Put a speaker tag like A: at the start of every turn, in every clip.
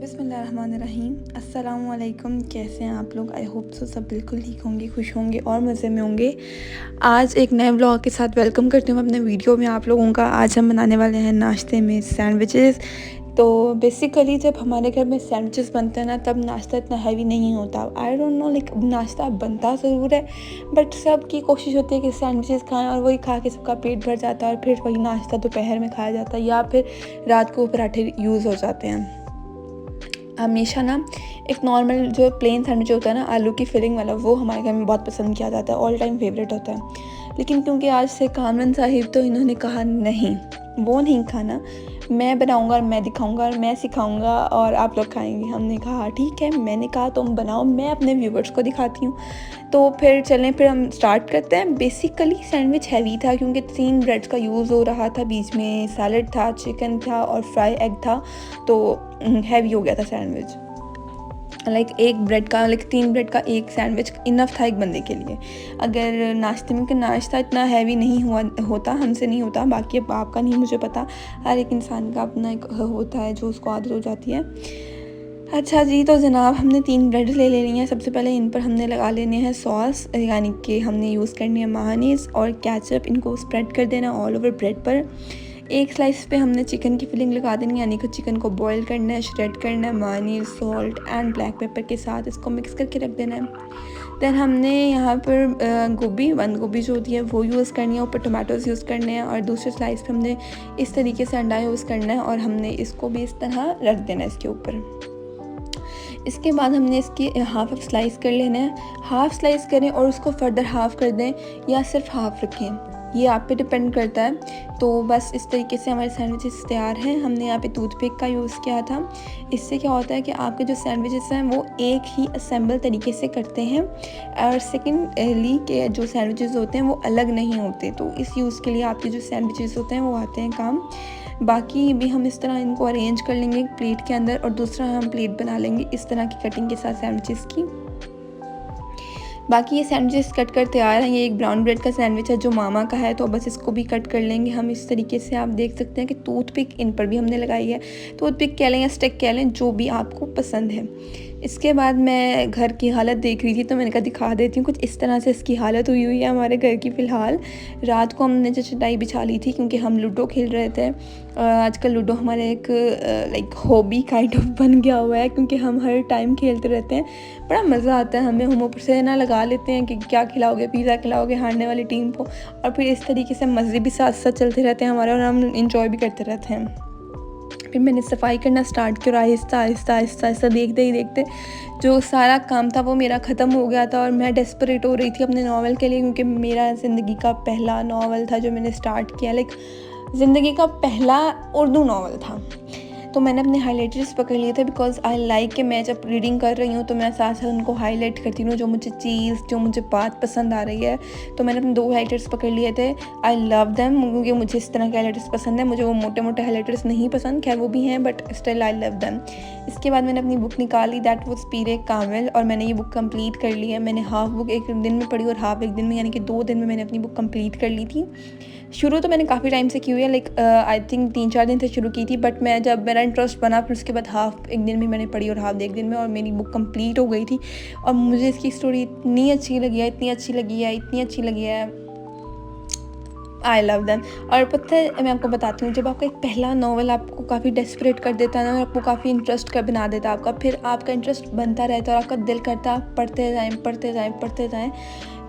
A: बिस्मिल्लाहिर्रहमानिर्रहीम। अस्सलामुअलैकुम। कैसे हैं आप लोग? आई होप सो सब बिल्कुल ठीक होंगे, खुश होंगे और मज़े में होंगे। आज एक नए व्लॉग के साथ वेलकम करती हूँ अपने वीडियो में आप लोगों का। आज हम बनाने वाले हैं नाश्ते में सैंडविचेस। तो बेसिकली जब हमारे घर में सैंडविचेस बनते हैं ना, तब नाश्ता इतना हैवी नहीं होता। आई डोंट नो, लाइक नाश्ता बनता ज़रूर है, बट सबकी कोशिश होती है कि सैंडविचेस खाएं और वही खा के सबका पेट भर जाता है और फिर वही नाश्ता दोपहर में खाया जाता है या फिर रात को पराठे यूज़ हो जाते हैं। हमेशा ना एक नॉर्मल जो प्लेन सैंडविच होता है ना, आलू की फिलिंग वाला, वो हमारे घर में बहुत पसंद किया जाता है, ऑल टाइम फेवरेट होता है। लेकिन क्योंकि आज से कामरान साहिब, तो इन्होंने कहा नहीं, वो नहीं खाना, मैं बनाऊंगा और मैं दिखाऊंगा और मैं सिखाऊंगा और आप लोग खाएंगे। हमने कहा ठीक है, मैंने कहा तुम बनाओ, मैं अपने व्यूवर्स को दिखाती हूँ। तो फिर चलें, फिर हम स्टार्ट करते हैं। बेसिकली सैंडविच हैवी था क्योंकि 3 ब्रेड्स का यूज़ हो रहा था, बीच में सैलड था, चिकन था और फ्राई एग था, तो हैवी हो गया था सैंडविच। लाइक एक ब्रेड का, लाइक 3 ब्रेड का एक सैंडविच इनफ था एक बंदे के लिए। अगर नाश्ते में, कि नाश्ता इतना हैवी नहीं होता, हमसे नहीं होता, बाकी अब आपका नहीं मुझे पता, हर एक इंसान का अपना एक होता है जो उसको आदत हो जाती है। अच्छा जी, तो जनाब हमने 3 ब्रेड ले लेनी है। सबसे पहले इन पर हमने लगा लेने हैं सॉस, यानी कि हमने यूज़ करनी है मेयोनीज़ और केचप। इनको स्प्रेड कर देना ऑल ओवर ब्रेड पर। एक स्लाइस पे हमने चिकन की फिलिंग लगा देनी है, यानी कि चिकन को बॉईल करना है, श्रेड करना है, mayonnaise, salt and black pepper के साथ इसको मिक्स करके रख देना है। देन हमने यहाँ पर बंद गोभी जो होती है वो यूज़ करनी है, ऊपर टमाटोज़ यूज़ करने हैं और दूसरे स्लाइस पे हमने इस तरीके से अंडा यूज़ करना है और हमने इसको भी इस तरह रख देना है इसके ऊपर। इसके बाद हमने इसकी हाफ़ स्लाइस कर लेना है। हाफ़ स्लाइस करें और उसको फर्दर हाफ़ कर दें या सिर्फ हाफ़ रखें, ये आप पे डिपेंड करता है। तो बस इस तरीके से हमारे सैंडविचेस तैयार हैं। हमने यहाँ पे टूथपिक का यूज़ किया था। इससे क्या होता है कि आपके जो सैंडविचेस हैं वो एक ही असेंबल तरीके से करते हैं और सेकेंडली के जो सैंडविचेस होते हैं वो अलग नहीं होते। तो इस यूज़ के लिए आपके जो सैंडविचेस होते हैं वो आते हैं काम। बाकी भी हम इस तरह इनको अरेंज कर लेंगे एक प्लेट के अंदर और दूसरा हम प्लेट बना लेंगे इस तरह की कटिंग के साथ सैंडविचेस की। बाकी ये सैंडविचेस कट कर तैयार हैं। ये एक ब्राउन ब्रेड का सैंडविच है जो मामा का है, तो बस इसको भी कट कर लेंगे हम इस तरीके से। आप देख सकते हैं कि टूथपिक इन पर भी हमने लगाई है। टूथपिक कह लें या स्टिक कह लें, जो भी आपको पसंद है। इसके बाद मैं घर की हालत देख रही थी तो मैंने कहा दिखा देती हूँ। कुछ इस तरह से इसकी हालत हुई है हमारे घर की फ़िलहाल। रात को हमने जो चटाई बिछा ली थी क्योंकि हम लूडो खेल रहे थे। आजकल लूडो हमारे एक लाइक हॉबी काइंड ऑफ बन गया हुआ है क्योंकि हम हर टाइम खेलते रहते हैं। बड़ा मज़ा आता है हमें। हम ऊपर से ना लगा लेते हैं कि क्या खिलाओगे, पिज़्ज़ा खिलाओगे हारने वाली टीम को, और फिर इस तरीके से मज़े भी साथ साथ चलते रहते हैं हमारे और हम इंजॉय भी करते रहते हैं। फिर मैंने सफाई करना स्टार्ट किया और आहिस्ता आहिस्ता आहिस्ता आहिस्ता देखते ही देखते जो सारा काम था वो मेरा ख़त्म हो गया था और मैं डेस्परेट हो रही थी अपने नावल के लिए, क्योंकि मेरा ज़िंदगी का पहला नावल था जो मैंने स्टार्ट किया। लाइक ज़िंदगी का पहला उर्दू नावल था। तो मैंने अपने हाइलाइटर्स पकड़ लिए थे बिकॉज़ आई लाइक कि मैं जब रीडिंग कर रही हूँ तो मैं साथ साथ उनको हाईलाइट करती हूँ, जो मुझे चीज़, जो मुझे बात पसंद आ रही है। तो मैंने अपने 2 हाइलाइटर्स पकड़ लिए थे। आई लव देम क्योंकि मुझे इस तरह के हाइलाइटर्स पसंद है। मुझे वो मोटे मोटे हाइलाइटर्स नहीं पसंद, खैर वो भी हैं but still I love them. इसके बाद मैंने अपनी बुक निकाली, दैट वाज पीर कामिल, और मैंने ये बुक कंप्लीट कर ली है। मैंने हाफ़ बुक एक दिन में पढ़ी और हाफ़ एक दिन में, यानी कि 2 दिन में मैंने अपनी बुक कंप्लीट कर ली थी। शुरू तो मैंने काफ़ी टाइम से की हुई है, लाइक आई थिंक 3-4 दिन से शुरू की थी, बट मैं जब मेरा इंटरेस्ट बना फिर उसके बाद हाफ़ एक दिन में मैंने पढ़ी और हाफ़ एक दिन में, और मेरी बुक कंप्लीट हो गई थी। और मुझे इसकी स्टोरी इतनी अच्छी लगी है, इतनी अच्छी लगी है, इतनी अच्छी लगी है। I love them. और पता है, मैं आपको बताती हूँ, जब आपका एक पहला नावल आपको काफ़ी डेस्परेट कर देता है ना, और आपको काफ़ी इंटरेस्ट कर बना देता है आपका, फिर आपका इंटरेस्ट बनता रहता है और आपका दिल करता है पढ़ते जाएँ पढ़ते जाएँ पढ़ते जाएँ।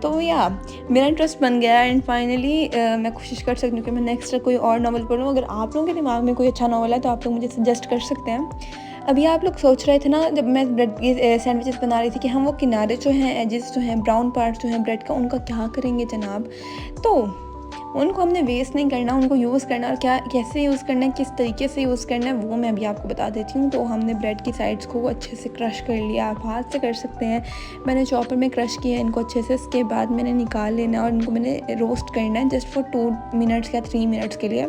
A: तो या मेरा इंटरेस्ट बन गया एंड फाइनली मैं कोशिश कर सकती हूँ कि मैं नेक्स्ट कोई और नावल पढूँ। अगर आप लोगों के दिमाग में कोई अच्छा नावल है तो आप लोग मुझे सजेस्ट कर सकते हैं। अभी आप लोग सोच रहे थे ना, जब मैं ब्रेड की सैंडविचेस बना रही थी, कि हम वो किनारे जो हैं, एजेस जो हैं, ब्राउन पार्ट्स जो हैं ब्रेड का, उनका क्या करेंगे जनाब। तो उनको हमने वेस्ट नहीं करना, उनको यूज़ करना, और क्या कैसे यूज़ करना है, किस तरीके से यूज़ करना है, वो मैं अभी आपको बता देती हूँ। तो हमने ब्रेड की साइड्स को अच्छे से क्रश कर लिया, आप हाथ से कर सकते हैं, मैंने चॉपर में क्रश किया इनको अच्छे से। इसके बाद मैंने निकाल लेना और इनको मैंने रोस्ट करना है जस्ट फॉर 2 मिनट्स या 3 मिनट्स के लिए।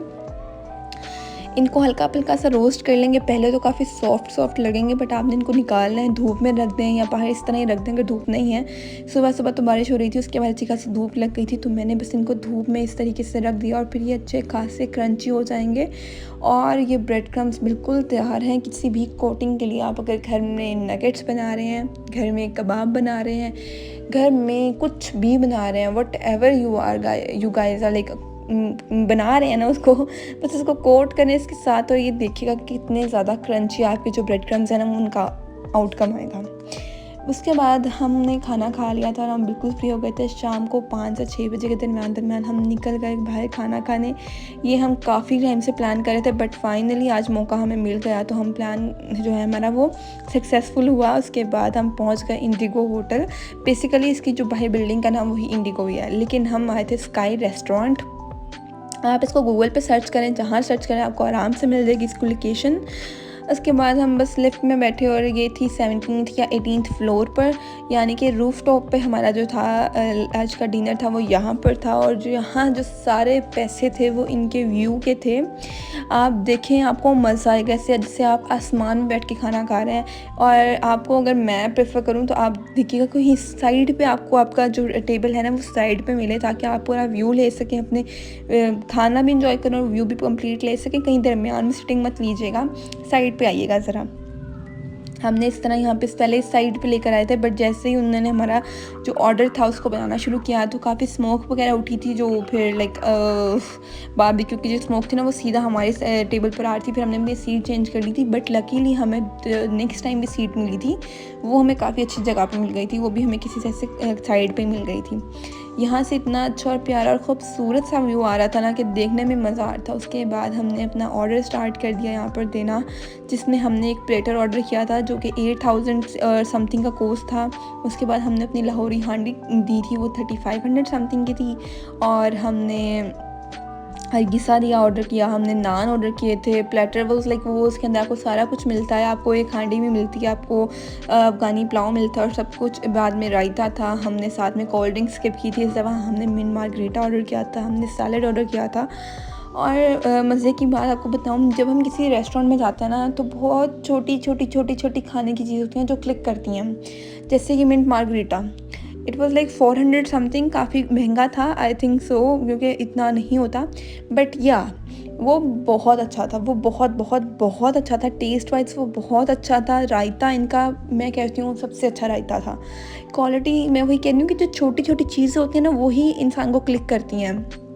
A: इनको हल्का फुल्का सा रोस्ट कर लेंगे। पहले तो काफ़ी सॉफ्ट लगेंगे, बट आपने इनको निकालना है, धूप में रख दें या बाहर इस तरह ही रख दें अगर धूप नहीं है। सुबह सुबह तो बारिश हो रही थी, उसके बाद अच्छी खासी धूप लग गई थी, तो मैंने बस इनको धूप में इस तरीके से रख दिया और फिर ये अच्छे खासे क्रंची हो जाएंगे। और ये ब्रेड क्रम्स बिल्कुल तैयार हैं किसी भी कोटिंग के लिए। आप अगर घर में नगेट्स बना रहे हैं, घर में कबाब बना रहे हैं, घर में कुछ भी बना रहे हैं, whatever you guys are like बना रहे हैं ना, उसको बस उसको कोट करें इसके साथ, और ये देखिएगा कि कितने ज़्यादा क्रंची आपके जो ब्रेड क्रम्स हैं ना उनका आउटकम आएगा। उसके बाद हमने खाना खा लिया था और हम बिल्कुल फ्री हो गए थे। शाम को 5 से 6 बजे के दरमियान हम निकल गए बाहर खाना खाने। ये हम काफ़ी टाइम से प्लान कर रहे थे, बट फाइनली आज मौका हमें मिल गया, तो हम प्लान जो है हमारा वो सक्सेसफुल हुआ। उसके बाद हम पहुंच गए इंडिगो होटल। बेसिकली इसकी जो बाहर बिल्डिंग का नाम वही इंडिगो ही है, लेकिन हम आए थे स्काई रेस्टोरेंट। आप इसको गूगल पे सर्च करें, जहाँ सर्च करें आपको आराम से मिल जाएगी इसको लोकेशन। उसके बाद हम बस लिफ्ट में बैठे और ये थी 17th या 18th फ्लोर पर, यानी कि रूफ टॉप पे हमारा जो था आज का डिनर था वो यहाँ पर था। और जो यहाँ जो सारे पैसे थे वो इनके व्यू के थे। आप देखें, आपको मज़ा आएगा जैसे आप आसमान में बैठ के खाना खा रहे हैं। और आपको अगर मैं प्रेफर करूँ तो आप देखिएगा कोई साइड पे आपको आपका जो टेबल है ना वो साइड पे मिले, ताकि आप पूरा व्यू ले सकें, अपने खाना भी इंजॉय करें और व्यू भी कंप्लीट ले सकें। कहीं दरमियान में सिटिंग मत लीजिएगा, साइड पे आइएगा ज़रा। हमने इस तरह यहाँ पे पहले इस साइड पे लेकर आए थे, बट जैसे ही उन्होंने हमारा जो ऑर्डर था उसको बनाना शुरू किया तो काफ़ी स्मोक वगैरह उठी थी, जो फिर लाइक बारबेक्यू की जो स्मोक थी ना वो सीधा हमारे टेबल पर आ रही थी। फिर हमने अपनी सीट चेंज कर ली थी, बट लकीली हमें नेक्स्ट टाइम भी सीट मिली थी, वो हमें काफ़ी अच्छी जगह पर मिल गई थी, वो भी हमें किसी ऐसे साइड पर मिल गई थी। यहाँ से इतना अच्छा और प्यारा और ख़ूबसूरत सा व्यू आ रहा था ना कि देखने में मज़ा आ रहा था। उसके बाद हमने अपना ऑर्डर स्टार्ट कर दिया यहाँ पर देना, जिसमें हमने एक प्लेटर ऑर्डर किया था जो कि 8000 समथिंग का कोस्ट था। उसके बाद हमने अपनी लाहौरी हांडी दी थी, वो 3500 समथिंग की थी। और हमने हरगिसा दिया ऑर्डर किया, हमने नान ऑर्डर किए थे। प्लेटर वो लाइक वो उसके अंदर आपको सारा कुछ मिलता है, आपको एक हांडी में मिलती है, आपको अफ़गानी पुलाव मिलता है और सब कुछ। बाद में रायता था, हमने साथ में कोल्ड ड्रिंक स्किप की थी। इस दफ़ा हमने मिन मार्गरीटा ऑर्डर किया था, हमने सैलड ऑर्डर किया था। और मज़े की बात आपको बताऊँ, जब हम किसी रेस्टोरेंट में जाते हैं ना तो बहुत छोटी खाने की चीज़ होती हैं जो क्लिक करती हैं, जैसे कि mint margarita. It was like 400 something, काफ़ी महंगा था आई थिंक सो, क्योंकि इतना नहीं होता, बट या वो बहुत अच्छा था, वो बहुत अच्छा था। टेस्ट वाइज वो बहुत अच्छा था। रायता इनका मैं कहती हूँ सबसे अच्छा रायता था। क्वालिटी मैं वही कह रही हूँ कि जो छोटी चीज़ें होती हैं ना वही इंसान को क्लिक करती हैं।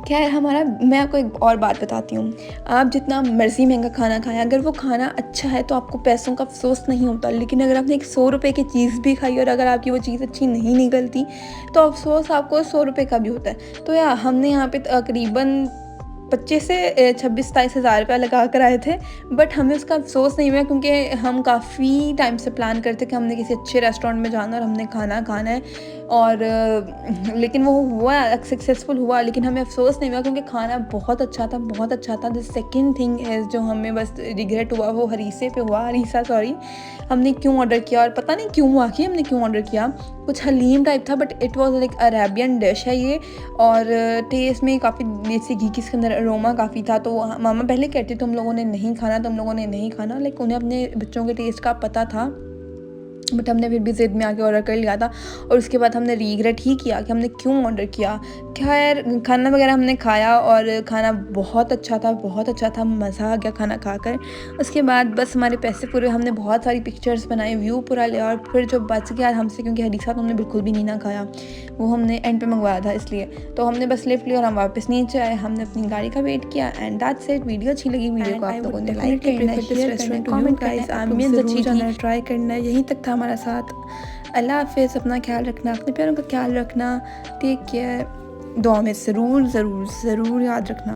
A: खैर मैं आपको एक और बात बताती हूँ। आप जितना मर्ज़ी महंगा खाना खाएं, अगर वो खाना अच्छा है तो आपको पैसों का अफसोस नहीं होता। लेकिन अगर आपने एक 100 रुपये की चीज़ भी खाई और अगर आपकी वो चीज़ अच्छी नहीं निकलती तो अफसोस आपको 100 रुपये का भी होता है। तो यार हमने यहाँ पे तकरीबन 25 से 26-27 हज़ार रुपया लगा कर आए थे, बट हमें उसका अफसोस नहीं हुआ, क्योंकि हम काफ़ी टाइम से प्लान करते कि हमने किसी अच्छे रेस्टोरेंट में जाना और हमने खाना खाना है। और लेकिन वो हुआ, सक्सेसफुल हुआ, लेकिन हमें अफसोस नहीं हुआ क्योंकि खाना बहुत अच्छा था। द सेकंड थिंग इज़ जो हमें बस रिग्रेट हुआ वो हरीसा सॉरी, हमने क्यों ऑर्डर किया, और पता नहीं क्यों आखिर हमने क्यों ऑर्डर किया। कुछ हलीम टाइप था, but it was like Arabian dish है ये, और टेस्ट में काफ़ी देसी घी के अंदर अरोमा काफ़ी था। तो मामा पहले कहते तुम लोगों ने नहीं खाना, लाइक उन्हें अपने बच्चों के टेस्ट का पता था, बट हमने फिर भी ज़िद में आके ऑर्डर कर लिया था। और उसके बाद हमने रिग्रेट ही किया कि हमने क्यों ऑर्डर किया। खैर खाना वगैरह हमने खाया और खाना बहुत अच्छा था, मज़ा आ गया खाना खाकर। उसके बाद बस हमारे पैसे पूरे, हमने बहुत सारी पिक्चर्स बनाई, व्यू पूरा लिया, और फिर जो बच गया हमसे, क्योंकि हरीसा तो हमने बिल्कुल भी नहीं ना खाया, वो हमने एंड पे मंगवाया था, इसलिए तो हमने बस लिफ्ट लिया और हम वापस नीचे आए। हमने अपनी गाड़ी का वेट किया एंड दैट्स इट। वीडियो अच्छी लगी, वीडियो को आप लोगों ने लाइक करना, शेयर करना, कमेंट करना, ट्राई करना। यहीं तक था हमारा साथ। अल्लाह हाफिज़, अपना ख्याल रखना, अपने प्यारों का ख्याल रखना, टेक केयर, दुआ में ज़रूर याद रखना।